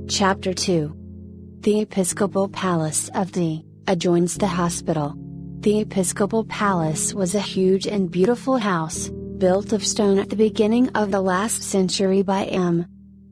Chapter 2. The Episcopal Palace of D. adjoins the hospital. The Episcopal Palace was a huge and beautiful house, built of stone at the beginning of the last century by M.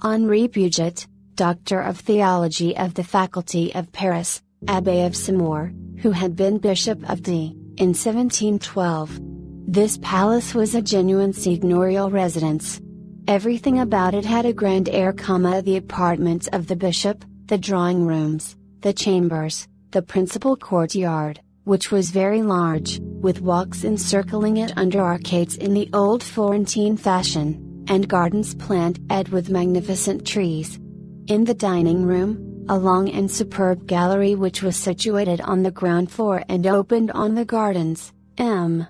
Henri Puget, Doctor of Theology of the Faculty of Paris, Abbé of Saumur, who had been Bishop of D. in 1712. This palace was a genuine seigneurial residence. Everything about it had a grand air, the apartments of the bishop, the drawing rooms, the chambers, the principal courtyard, which was very large, with walks encircling it under arcades in the old Florentine fashion, and gardens planted with magnificent trees. In the dining room, a long and superb gallery which was situated on the ground floor and opened on the gardens, M.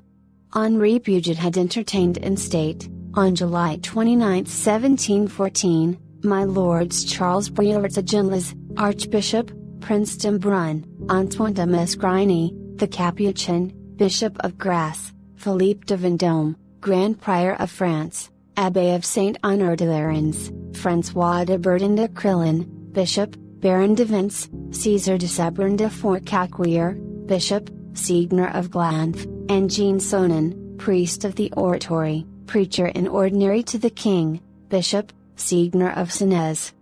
Henri Puget had entertained in state, on July 29, 1714, my lords Charles Brillat-Sagalas, Archbishop, Prince d'Embrun, Antoine de Masgrigny, the Capuchin, Bishop of Grasse, Philippe de Vendôme, Grand Prior of France, Abbé of Saint Honore de Lérins, François de Bourdon de Crillon, Bishop, Baron de Vence, César de Sabran de Forcalquier, Bishop, Seigner of Glanf, and Jean Sonnen, priest of the Oratory, preacher in ordinary to the king, Bishop, Seigner of Senez.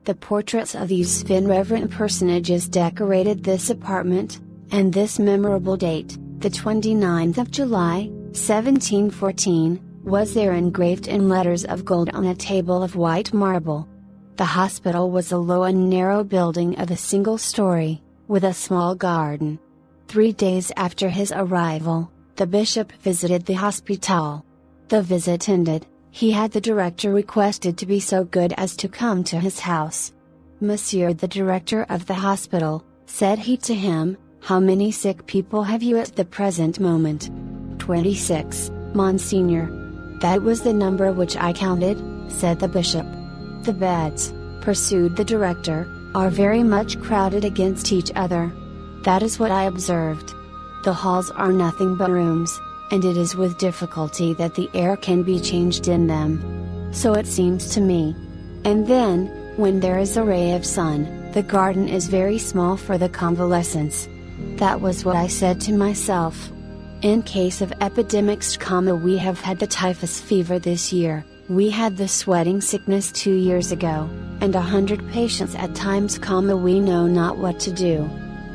The portraits of these venerable personages decorated this apartment, and this memorable date, the 29th of July, 1714, was there engraved in letters of gold on a table of white marble. The hospital was a low and narrow building of a single story, with a small garden. 3 days after his arrival, the bishop visited the hospital. The visit ended, he had the director requested to be so good as to come to his house. Monsieur the director of the hospital, said he to him, "How many sick people have you at the present moment?" 26, Monseigneur. "That was the number which I counted," said the bishop. "The beds," pursued the director, "are very much crowded against each other. That is what I observed. The halls are nothing but rooms, and it is with difficulty that the air can be changed in them. So it seems to me. And then, when there is a ray of sun, the garden is very small for the convalescents. That was what I said to myself. In case of epidemics, we have had the typhus fever this year, we had the sweating sickness 2 years ago, and 100 patients at times, we know not what to do.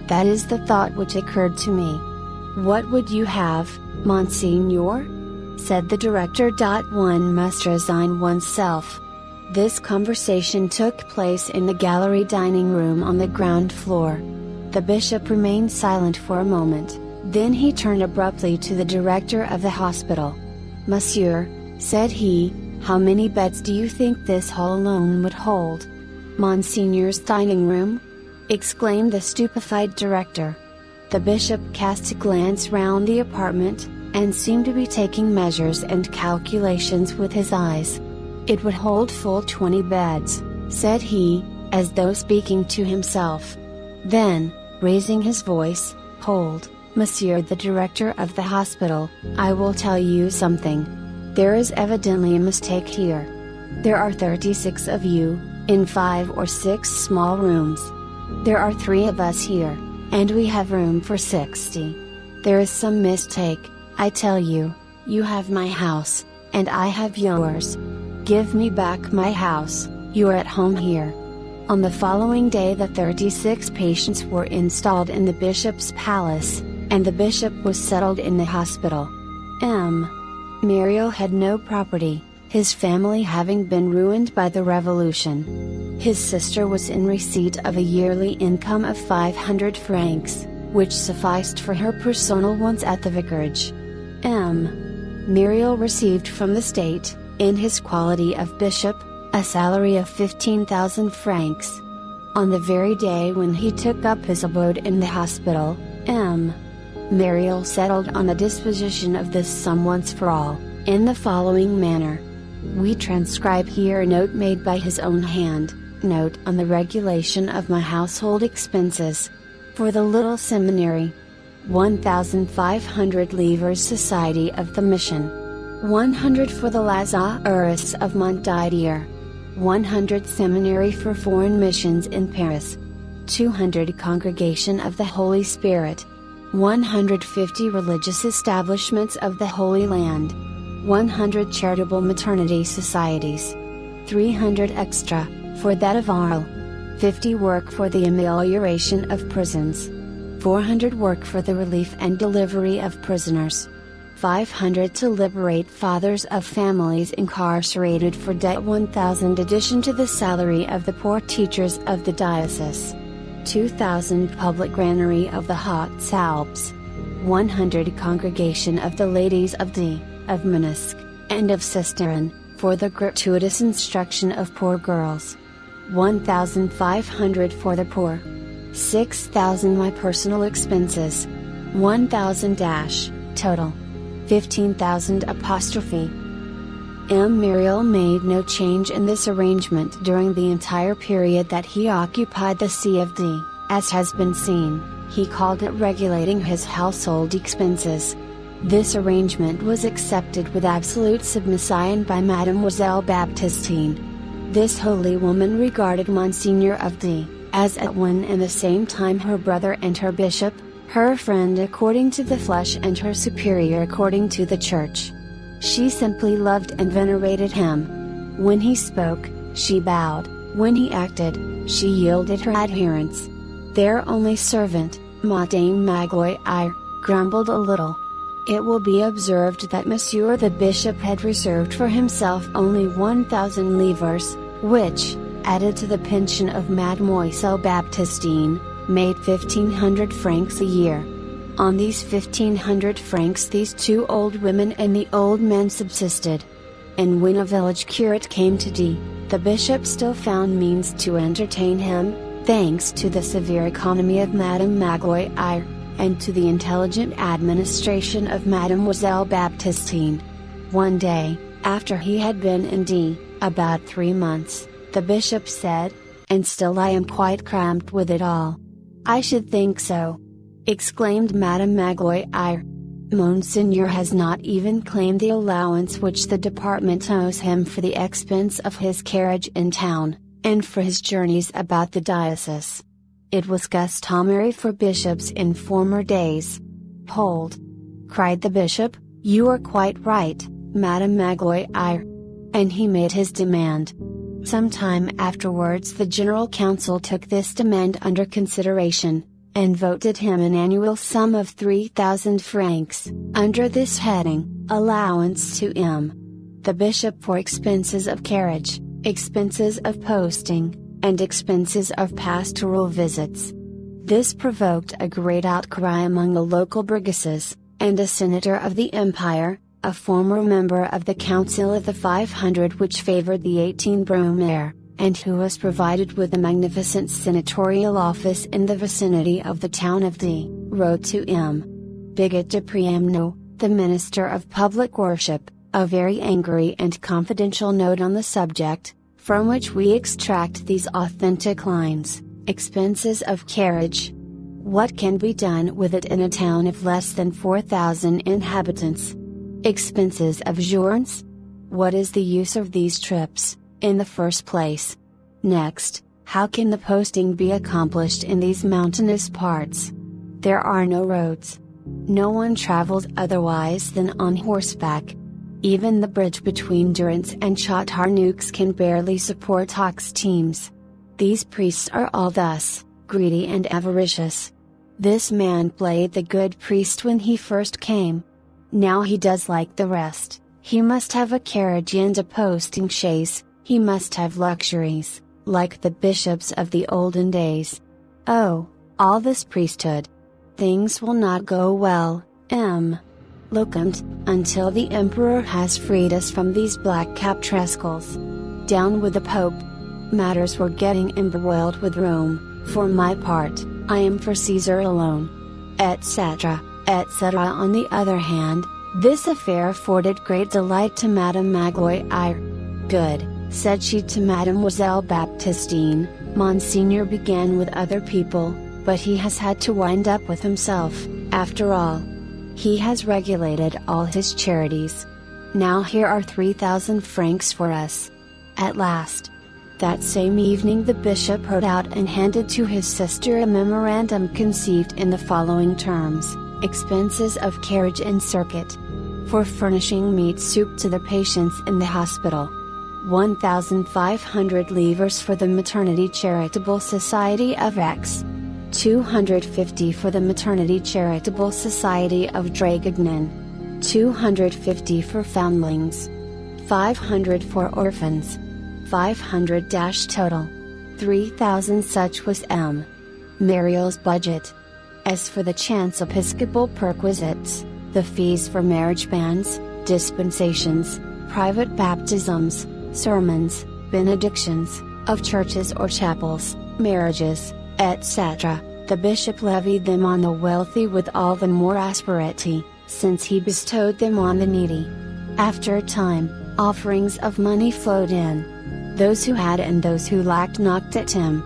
That is the thought which occurred to me." "What would you have, Monseigneur?" said the director. "One must resign oneself." This conversation took place in the gallery dining room on the ground floor. The bishop remained silent for a moment, then he turned abruptly to the director of the hospital. "Monsieur," said he, "how many beds do you think this hall alone would hold?" "Monseigneur's dining room?" exclaimed the stupefied director. The bishop cast a glance round the apartment, and seemed to be taking measures and calculations with his eyes. "It would hold full 20 beds," said he, as though speaking to himself. Then, raising his voice, "Hold, Monsieur the director of the hospital, I will tell you something. There is evidently a mistake here. There are 36 of you, in 5 or 6 small rooms. There are 3 of us here, and we have room for 60. There is some mistake, I tell you. You have my house, and I have yours. Give me back my house, you are at home here." On the following day the 36 patients were installed in the bishop's palace, and the bishop was settled in the hospital. M. Muriel had no property, his family having been ruined by the revolution. His sister was in receipt of a yearly income of 500 francs, which sufficed for her personal wants at the vicarage. M. Muriel received from the state, in his quality of bishop, a salary of 15,000 francs. On the very day when he took up his abode in the hospital, M. Muriel settled on the disposition of this sum once for all, in the following manner. We transcribe here a note made by his own hand, "Note on the regulation of my household expenses. For the little seminary, 1,500 livres Society of the Mission. 100 for the Lazarus of Montdidier. 100 Seminary for Foreign Missions in Paris, 200 Congregation of the Holy Spirit, 150 Religious Establishments of the Holy Land, 100 Charitable Maternity Societies, 300 Extra, for that of Arles, 50 Work for the amelioration of prisons, 400 Work for the relief and delivery of prisoners, 500 to liberate fathers of families incarcerated for debt, 1,000 addition to the salary of the poor teachers of the diocese, 2,000 public granary of the Hautes-Alpes, 100 Congregation of the Ladies of Manosque, and of Cisteron, for the gratuitous instruction of poor girls, 1,500 for the poor, 6,000 my personal expenses, 1,000 total, 15,000 M. Myriel made no change in this arrangement during the entire period that he occupied the See of D, as has been seen. He called it regulating his household expenses. This arrangement was accepted with absolute submission by Mademoiselle Baptistine. This holy woman regarded Monsignor of D, as at one and the same time her brother and her bishop, her friend according to the flesh and her superior according to the church. She simply loved and venerated him. When he spoke, she bowed; when he acted, she yielded her adherence. Their only servant, Madame Magloire, grumbled a little. It will be observed that Monsieur the Bishop had reserved for himself only 1,000 livres, which, added to the pension of Mademoiselle Baptistine, made 1,500 francs a year. On these 1,500 francs these two old women and the old man subsisted. And when a village curate came to D, the bishop still found means to entertain him, thanks to the severe economy of Madame Magloire, and to the intelligent administration of Mademoiselle Baptistine. One day, after he had been in D, about 3 months, the bishop said, "And still I am quite cramped with it all." "I should think so!" exclaimed Madame Magloire. "Monseigneur has not even claimed the allowance which the department owes him for the expense of his carriage in town, and for his journeys about the diocese. It was customary for bishops in former days." "Hold!" cried the bishop, "you are quite right, Madame Magloire." And he made his demand. Some time afterwards the General Council took this demand under consideration, and voted him an annual sum of 3,000 francs, under this heading, allowance to M. the bishop for expenses of carriage, expenses of posting, and expenses of pastoral visits. This provoked a great outcry among the local burgesses, and a senator of the empire, a former member of the Council of the 500 which favored the 18 Brumaire, and who was provided with a magnificent senatorial office in the vicinity of the town of D, wrote to M. Bigot de Priamno, the Minister of Public Worship, a very angry and confidential note on the subject, from which we extract these authentic lines: "Expenses of carriage. What can be done with it in a town of less than 4,000 inhabitants? Expenses of journeys. What is the use of these trips, in the first place? Next, how can the posting be accomplished in these mountainous parts? There are no roads. No one travels otherwise than on horseback. Even the bridge between Durance and Chateauneuf can barely support ox teams. These priests are all thus, greedy and avaricious. This man played the good priest when he first came. Now he does like the rest. He must have a carriage and a posting chaise, he must have luxuries, like the bishops of the olden days. Oh, all this priesthood! Things will not go well, Look'emt, until the Emperor has freed us from these black captrescals. Down with the Pope! Matters were getting embroiled with Rome. For my part, I am for Caesar alone. Etc., etc. On the other hand, this affair afforded great delight to Madame Magloire. "Good," said she to Mademoiselle Baptistine, "Monsignor began with other people, but he has had to wind up with himself, after all. He has regulated all his charities. Now here are 3,000 francs for us. At last, That same evening the bishop wrote out and handed to his sister a memorandum conceived in the following terms: expenses of carriage and circuit. For furnishing meat soup to the patients in the hospital. 1,500 livres for the Maternity Charitable Society of X. 250 for the Maternity Charitable Society of Draguignan. 250 for foundlings. 500 for orphans. 500 total. 3,000 such was M. Mariel's budget. As for the chance episcopal perquisites, the fees for marriage bans, dispensations, private baptisms, sermons, benedictions, of churches or chapels, marriages, etc., the bishop levied them on the wealthy with all the more asperity, since he bestowed them on the needy. After a time, offerings of money flowed in. Those who had and those who lacked knocked at him.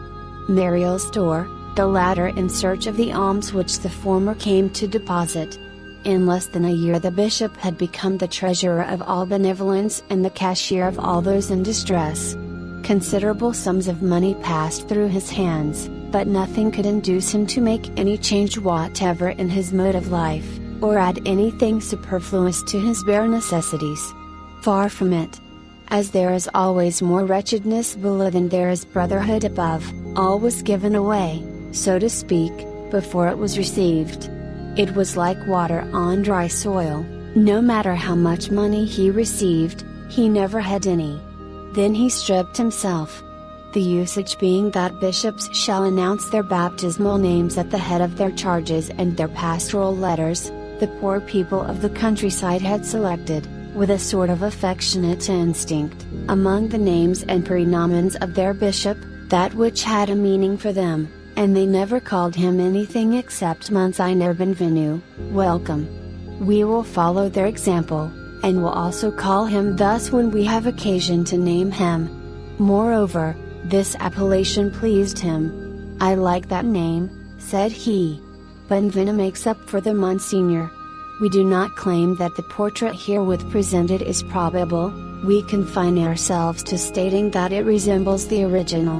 Mariel's door, the latter in search of the alms which the former came to deposit. In less than a year the bishop had become the treasurer of all benevolence and the cashier of all those in distress. Considerable sums of money passed through his hands, but nothing could induce him to make any change whatever in his mode of life, or add anything superfluous to his bare necessities. Far from it. As there is always more wretchedness below than there is brotherhood above, all was given away, so to speak, before it was received. It was like water on dry soil. No matter how much money he received, he never had any. Then he stripped himself. The usage being that bishops shall announce their baptismal names at the head of their charges and their pastoral letters, the poor people of the countryside had selected, with a sort of affectionate instinct, among the names and praenomens of their bishop, that which had a meaning for them, and they never called him anything except Monsignor Benvenu, welcome. We will follow their example, and will also call him thus when we have occasion to name him. Moreover, this appellation pleased him. I like that name, said he. Benvenu makes up for the Monsignor. We do not claim that the portrait herewith presented is probable, we confine ourselves to stating that it resembles the original.